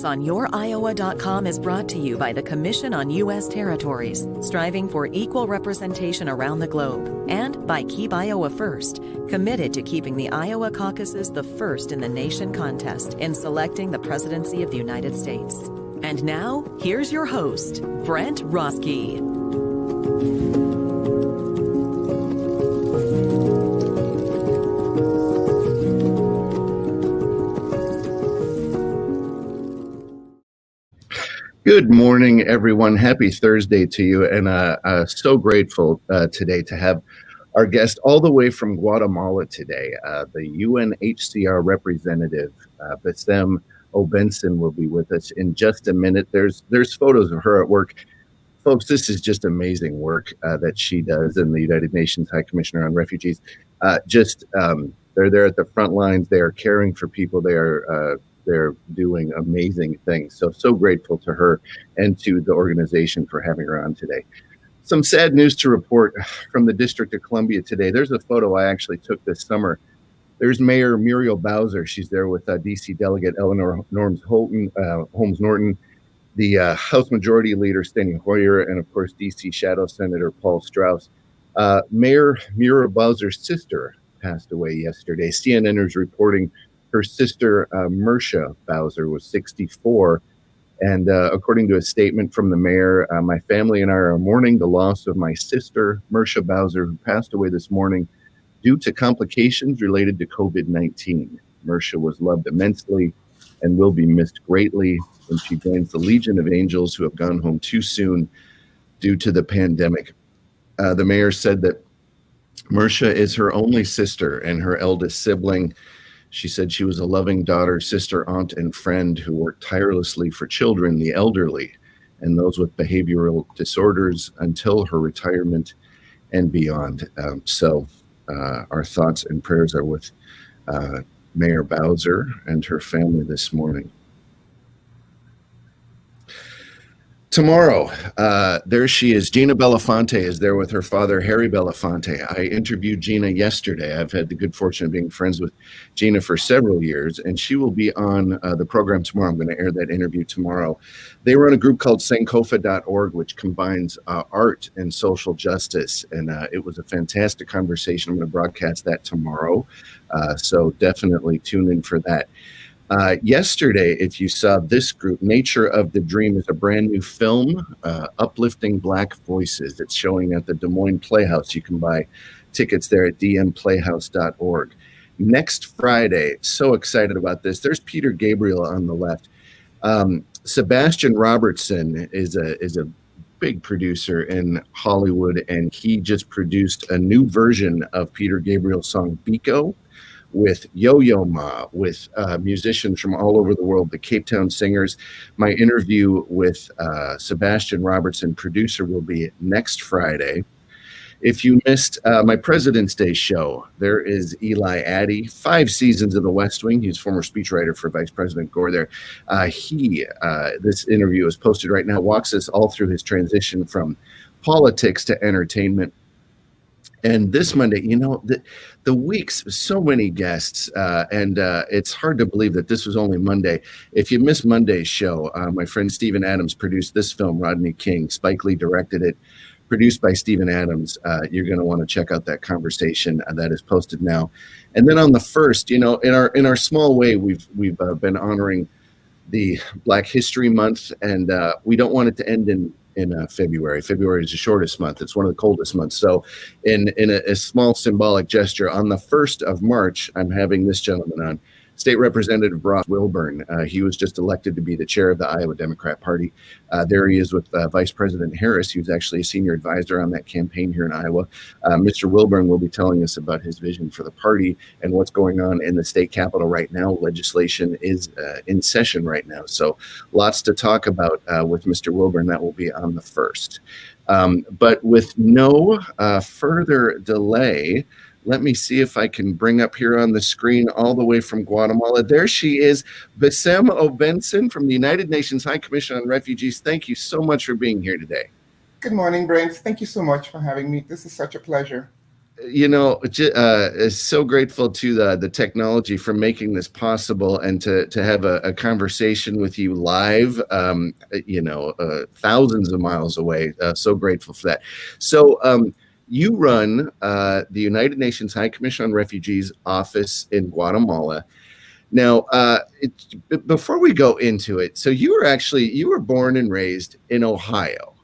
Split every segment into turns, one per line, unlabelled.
Focus on YourIowa.com is brought to you by the Commission on U.S. Territories, striving for equal representation around the globe, and by Keep Iowa First, committed to keeping the Iowa caucuses the first in the nation contest in selecting the presidency of the United States. And now, here's your host, Brent Roske.
Good morning, everyone. Happy Thursday to you, and so grateful today to have our guest all the way from Guatemala today. The UN HCR representative, Besem Obenson, will be with us in just a minute. There's photos of her at work. Folks, this is just amazing work that she does in the United Nations High Commissioner on Refugees. They're there at the front lines. They are caring for people. They're doing amazing things. So grateful to her and to the organization for having her on today. Some sad news to report from the District of Columbia today. There's a photo I actually took this summer. There's Mayor Muriel Bowser. She's there with DC Delegate Eleanor Holmes Norton, the House Majority Leader Steny Hoyer, and of course DC Shadow Senator Paul Strauss. Mayor Muriel Bowser's sister passed away yesterday. CNN is reporting her sister, Mersha Bowser, was 64. And according to a statement from the mayor, my family and I are mourning the loss of my sister, Mersha Bowser, who passed away this morning due to complications related to COVID-19. Mersha was loved immensely and will be missed greatly when she joins the Legion of Angels who have gone home too soon due to the pandemic. The mayor said that Mersha is her only sister and her eldest sibling. She said she was a loving daughter, sister, aunt, and friend who worked tirelessly for children, the elderly, and those with behavioral disorders until her retirement and beyond. Our thoughts and prayers are with Mayor Bowser and her family this morning. Tomorrow, there she is. Gina Belafonte is there with her father, Harry Belafonte. I interviewed Gina yesterday. I've had the good fortune of being friends with Gina for several years, and she will be on the program tomorrow. I'm going to air that interview tomorrow. They run a group called Sankofa.org, which combines art and social justice, and it was a fantastic conversation. I'm going to broadcast that tomorrow, so definitely tune in for that. Yesterday, if you saw this group, Nature of the Dream is a brand new film, uplifting Black voices. It's showing at the Des Moines Playhouse. You can buy tickets there at dmplayhouse.org. Next Friday, so excited about this. There's Peter Gabriel on the left. Sebastian Robertson is a big producer in Hollywood, and he just produced a new version of Peter Gabriel's song Biko, with Yo-Yo Ma, with musicians from all over the world, the Cape Town Singers. My interview with Sebastian Robertson, producer, will be next Friday. If you missed my President's Day show, there is Eli Addy, 5 seasons of The West Wing. He's former speechwriter for Vice President Gore there. This interview is posted right now, walks us all through his transition from politics to entertainment. And this Monday, the weeks, so many guests, and it's hard to believe that this was only Monday. If you missed Monday's show, my friend Stephen Adams produced this film, Rodney King. Spike Lee directed it, produced by Stephen Adams. You're going to want to check out that conversation that is posted now. And then on the 1st, in our small way, we've been honoring the Black History Month, and we don't want it to end in February. February is the shortest month. It's one of the coldest months. So in a small symbolic gesture, on the 1st of March, I'm having this gentleman on, State Representative Ross Wilburn. He was just elected to be the chair of the Iowa Democrat Party. There he is with Vice President Harris, who's actually a senior advisor on that campaign here in Iowa. Mr. Wilburn will be telling us about his vision for the party and what's going on in the state capitol right now. Legislation is in session right now. So lots to talk about with Mr. Wilburn. That will be on the 1st. But with no further delay, let me see if I can bring up here on the screen all the way from Guatemala. There she is, Besem Obenson from the United Nations High Commission on Refugees. Thank you so much for being here today.
Good morning, Brent. Thank you so much for having me. This is such a pleasure.
So grateful to the technology for making this possible, and to have a conversation with you live, thousands of miles away. So grateful for that. So you run the United Nations High Commission on Refugees office in Guatemala. Now, before we go into it, so you were born and raised in Ohio.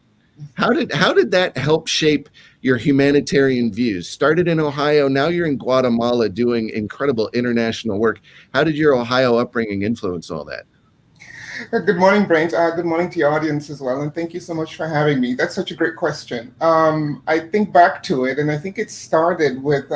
How did that help shape your humanitarian views? Started in Ohio, now you're in Guatemala doing incredible international work. How did your Ohio upbringing influence all that?
Good morning, Brent. Good morning to your audience as well, and thank you so much for having me. That's such a great question. I think back to it, and I think it started with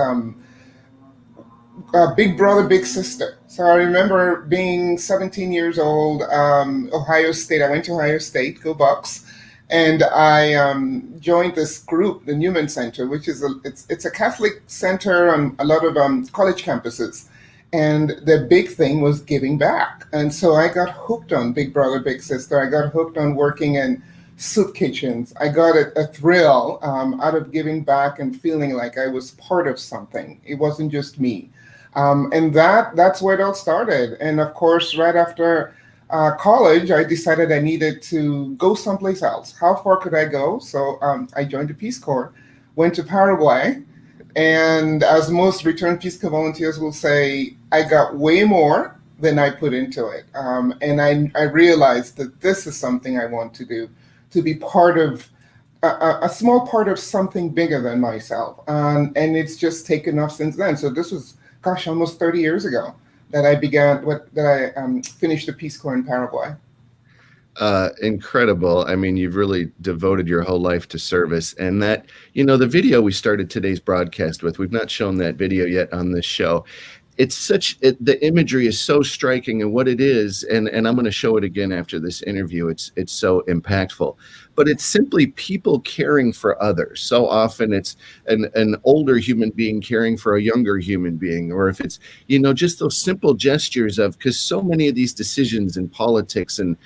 big brother, big sister. So I remember being 17 years old, Ohio State. I went to Ohio State, go Bucks, and I joined this group, the Newman Center, which is it's a Catholic center on a lot of college campuses. And the big thing was giving back. And so I got hooked on Big Brother, Big Sister. I got hooked on working in soup kitchens. I got a thrill out of giving back and feeling like I was part of something. It wasn't just me. And that's where it all started. And of course, right after college, I decided I needed to go someplace else. How far could I go? So I joined the Peace Corps, went to Paraguay. And as most returned Peace Corps volunteers will say, I got way more than I put into it. And I realized that this is something I want to do, to be part of a small part of something bigger than myself. And it's just taken off since then. So this was, almost 30 years ago that I finished the Peace Corps in Paraguay.
Incredible. I mean, you've really devoted your whole life to service, and that, the video we started today's broadcast with, we've not shown that video yet on this show. The imagery is so striking, and what it is, and I'm going to show it again after this interview. It's so impactful, but it's simply people caring for others. So often it's an older human being caring for a younger human being, or if it's, just those simple gestures of, because so many of these decisions in politics and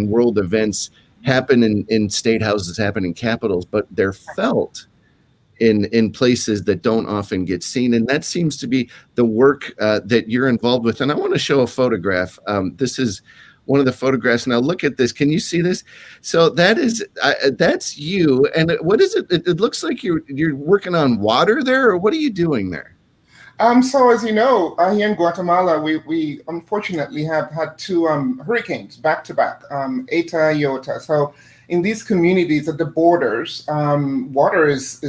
world events happen in state houses, happen in capitals, but they're felt in places that don't often get seen. And that seems to be the work that you're involved with. And I want to show a photograph. This is one of the photographs. Now look at this. Can you see this? So that's you. And what is it? It looks like you're working on water there, or what are you doing there?
So as you know, here in Guatemala, we unfortunately have had two hurricanes back to back, Eta, Iota. So in these communities at the borders, water is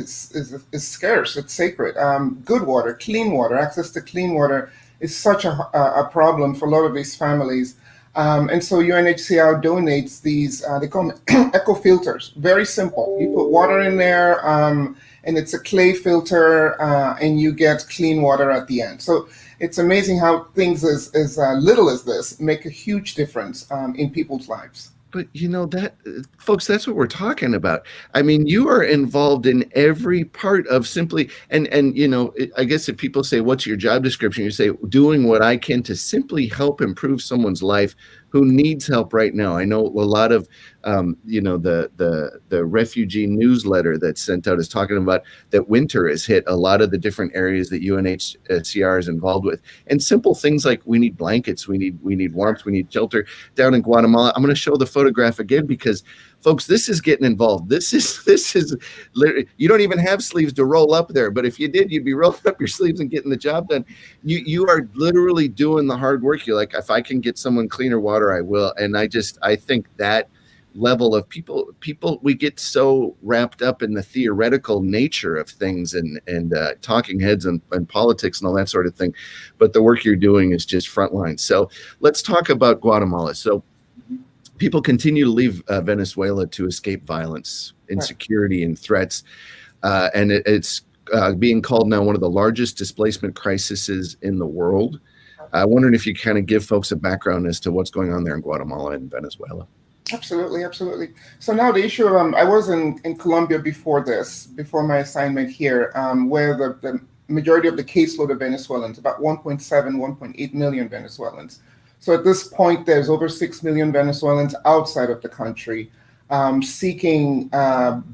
scarce. It's sacred. Good water, clean water, access to clean water is such a problem for a lot of these families. And so UNHCR donates these, they call them eco filters. Very simple. You put water in there, and it's a clay filter, and you get clean water at the end. So it's amazing how things as little as this make a huge difference in people's lives.
But folks, that's what we're talking about. I mean, you are involved in every part of simply, and I guess if people say, what's your job description? You say, doing what I can to simply help improve someone's life who needs help right now. I know a lot of, the refugee newsletter that's sent out is talking about that winter has hit a lot of the different areas that UNHCR is involved with. And simple things like we need blankets, we need warmth, we need shelter down in Guatemala. I'm going to show the photograph again because, folks, this is getting involved. This is literally, you don't even have sleeves to roll up there, but if you did, you'd be rolling up your sleeves and getting the job done. You are literally doing the hard work. You're like, if I can get someone cleaner water, I will. And I think that level of people, we get so wrapped up in the theoretical nature of things and talking heads and politics and all that sort of thing. But the work you're doing is just frontline. So let's talk about Guatemala. So people continue to leave Venezuela to escape violence, insecurity, and threats. And it's being called now one of the largest displacement crises in the world. I wondered if you kind of give folks a background as to what's going on there in Guatemala and Venezuela.
Absolutely. So now the issue of, I was in Colombia before my assignment here, where the majority of the caseload of Venezuelans, about 1.7, 1.8 million Venezuelans. So at this point, there's over 6 million Venezuelans outside of the country. seeking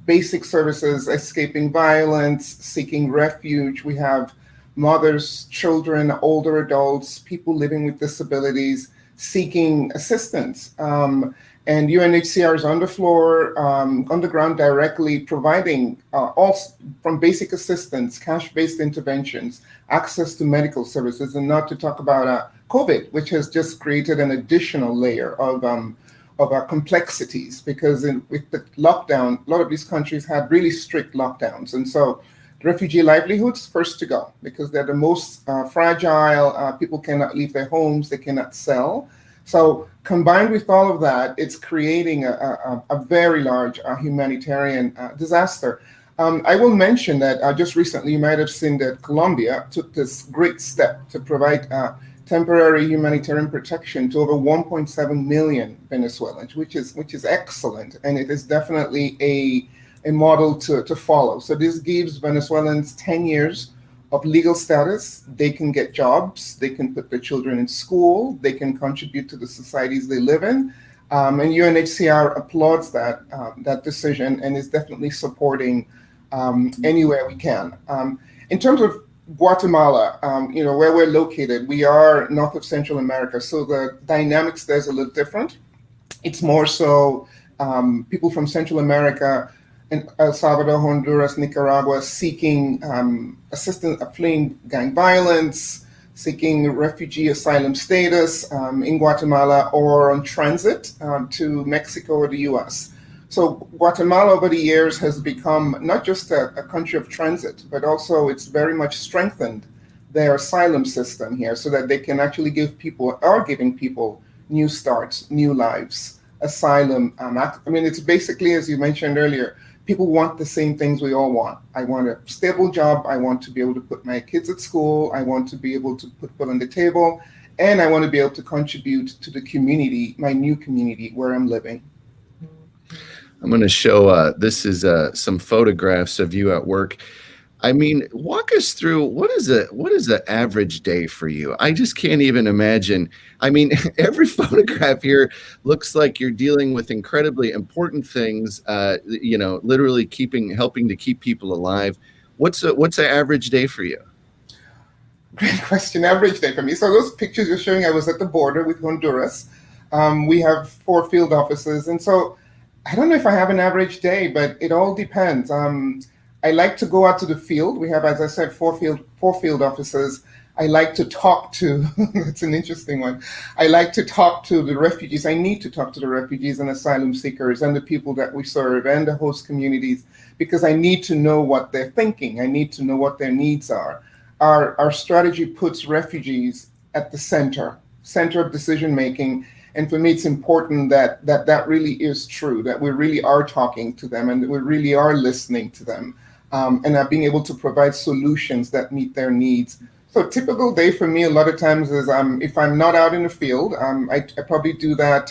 basic services, escaping violence, seeking refuge. We have mothers, children, older adults, people living with disabilities seeking assistance. And UNHCR is on the floor, on the ground directly providing all from basic assistance, cash-based interventions, access to medical services, and not to talk about COVID, which has just created an additional layer of complexities because with the lockdown, a lot of these countries had really strict lockdowns. And so refugee livelihoods first to go because they're the most fragile. People cannot leave their homes, they cannot sell. So combined with all of that, it's creating a very large humanitarian disaster. I will mention that just recently, you might have seen that Colombia took this great step to provide temporary humanitarian protection to over 1.7 million Venezuelans, which is excellent, and it is definitely a model to follow. So this gives Venezuelans 10 years of legal status. They can get jobs, they can put their children in school, they can contribute to the societies they live in. And UNHCR applauds that decision and is definitely supporting anywhere we can. In terms of Guatemala, where we're located, we are north of Central America, so the dynamics there is a little different. It's more so people from Central America in El Salvador, Honduras, Nicaragua, seeking assistance, fleeing gang violence, seeking refugee asylum status in Guatemala or on transit to Mexico or the US. So Guatemala over the years has become not just a country of transit, but also it's very much strengthened their asylum system here so that they can actually are giving people new starts, new lives, asylum. It's basically, as you mentioned earlier, people want the same things we all want. I want a stable job. I want to be able to put my kids at school. I want to be able to put food on the table. And I want to be able to contribute to the community, my new community where I'm living.
I'm going to show, this is some photographs of you at work. I mean, walk us through what is the average day for you? I just can't even imagine. I mean, every photograph here looks like you're dealing with incredibly important things. Literally helping to keep people alive. What's the average day for you?
Great question. Average day for me. So those pictures you're showing, I was at the border with Honduras. We have 4 field offices, and so I don't know if I have an average day, but it all depends. I like to go out to the field. We have, as I said, 4 field officers. I like to talk to, that's an interesting one. I like to talk to the refugees. I need to talk to the refugees and asylum seekers and the people that we serve and the host communities because I need to know what they're thinking. I need to know what their needs are. Our strategy puts refugees at the center of decision making. And for me, it's important that really is true, that we really are talking to them and that we really are listening to them. And being able to provide solutions that meet their needs. So a typical day for me a lot of times is if I'm not out in the field, I probably do that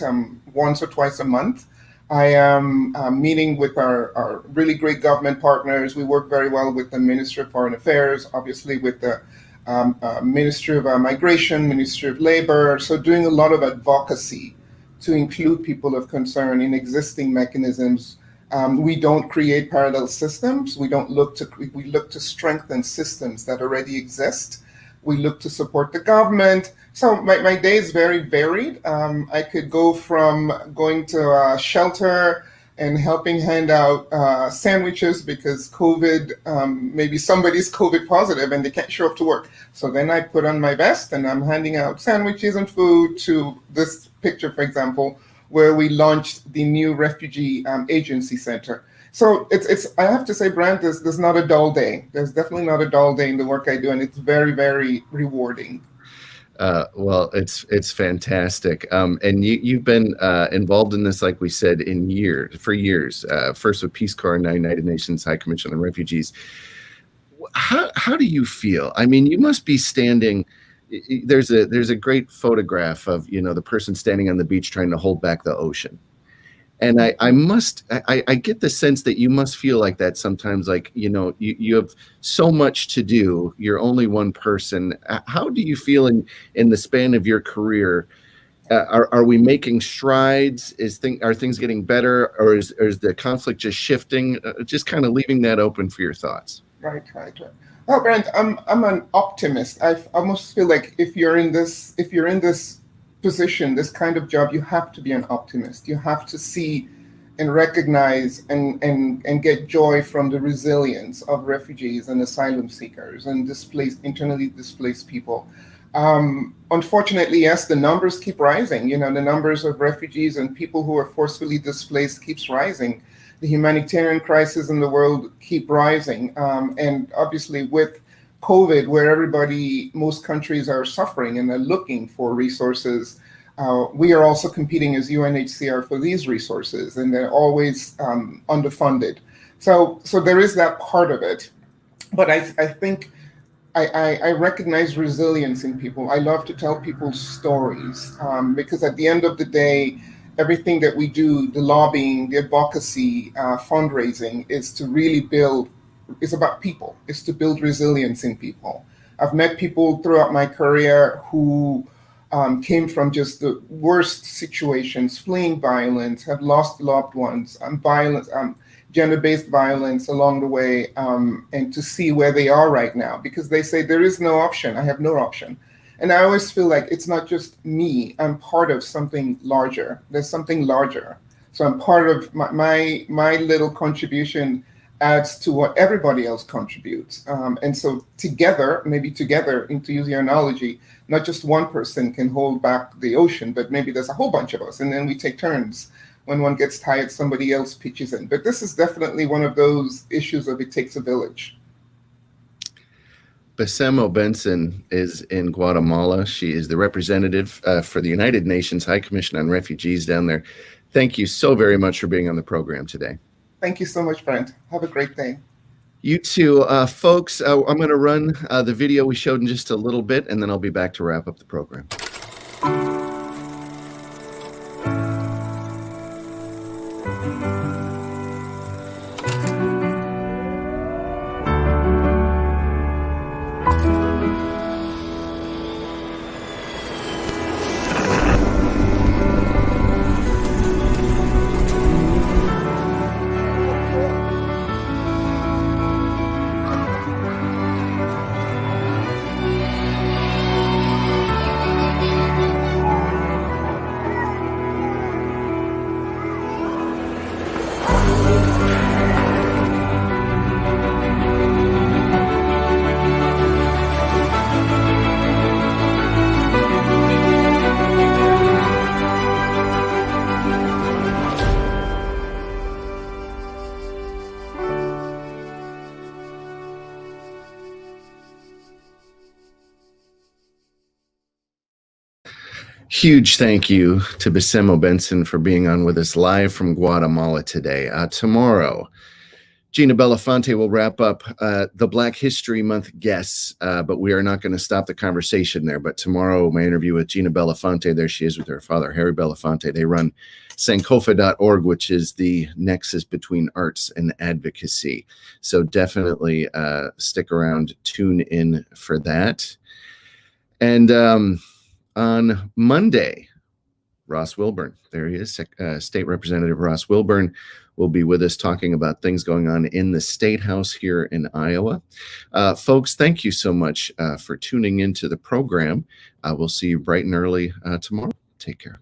once or twice a month. I am meeting with our really great government partners. We work very well with the Ministry of Foreign Affairs, obviously with the Ministry of Migration, Ministry of Labor. So doing a lot of advocacy to include people of concern in existing mechanisms. We don't create parallel systems. We look to strengthen systems that already exist. We look to support the government. So my day is very varied. I could go from going to a shelter and helping hand out sandwiches because COVID, maybe somebody's COVID positive and they can't show up to work. So then I put on my vest and I'm handing out sandwiches and food to this picture, for example, where we launched the new refugee agency center. So it's I have to say, Brent, there's not a dull day. There's definitely not a dull day in the work I do, and it's very, very rewarding.
Well, it's fantastic. And you've been involved in this, like we said, for years, first with Peace Corps and now United Nations High Commission on Refugees. How do you feel? I mean, you must be standing. There's a great photograph of, the person standing on the beach trying to hold back the ocean. And I get the sense that you must feel like that sometimes, like, you have so much to do. You're only one person. How do you feel in the span of your career, Are we making strides? Are things getting better, or is the conflict just shifting? Just kind of leaving that open for your thoughts.
Right. Well, Brent, I'm an optimist. I almost feel like if you're in this position, this kind of job, you have to be an optimist. You have to see and recognize and get joy from the resilience of refugees and asylum seekers and internally displaced people. Unfortunately, yes, the numbers keep rising. The numbers of refugees and people who are forcefully displaced keeps rising. The humanitarian crisis in the world keep rising. And obviously with COVID, where most countries are suffering and are looking for resources, we are also competing as UNHCR for these resources, and they're always underfunded. So there is that part of it. But I think I recognize resilience in people. I love to tell people stories because at the end of the day, everything that we do, the lobbying, the advocacy, fundraising, is to really it's about people. It's to build resilience in people. I've met people throughout my career who came from just the worst situations, fleeing violence, have lost loved ones, gender-based violence along the way, and to see where they are right now, because they say there is no option. I have no option. And I always feel like it's not just me. I'm part of something larger. There's something larger. So I'm part of my little contribution adds to what everybody else contributes. And so together, to use your analogy, not just one person can hold back the ocean, but maybe there's a whole bunch of us. And then we take turns. When one gets tired, somebody else pitches in. But this is definitely one of those issues of it takes a village.
Besem Obenson is in Guatemala. She is the representative for the United Nations High Commission on Refugees down there. Thank you so very much for being on the program today.
Thank you so much, Brent. Have a great day.
You too. Folks, I'm going to run the video we showed in just a little bit, and then I'll be back to wrap up the program. Huge thank you to Besem Obenson for being on with us live from Guatemala today. Tomorrow, Gina Belafonte will wrap up the Black History Month guests, but we are not going to stop the conversation there. But tomorrow, my interview with Gina Belafonte, there she is with her father, Harry Belafonte. They run Sankofa.org, which is the nexus between arts and advocacy. So definitely stick around, tune in for that. And on Monday, Ross Wilburn, there he is, State Representative Ross Wilburn, will be with us talking about things going on in the State House here in Iowa. Folks, thank you so much for tuning into the program. We'll see you bright and early tomorrow. Take care.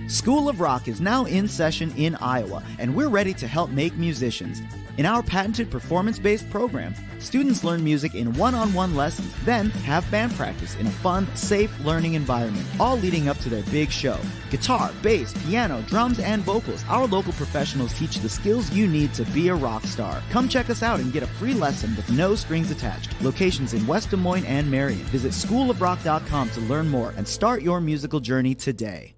School of Rock is now in session in Iowa, and we're ready to help make musicians. In our patented performance-based program, students learn music in one-on-one lessons, then have band practice in a fun, safe learning environment, all leading up to their big show. Guitar, bass, piano, drums, and vocals, our local professionals teach the skills you need to be a rock star. Come check us out and get a free lesson with no strings attached. Locations in West Des Moines and Marion. Visit schoolofrock.com to learn more and start your musical journey today.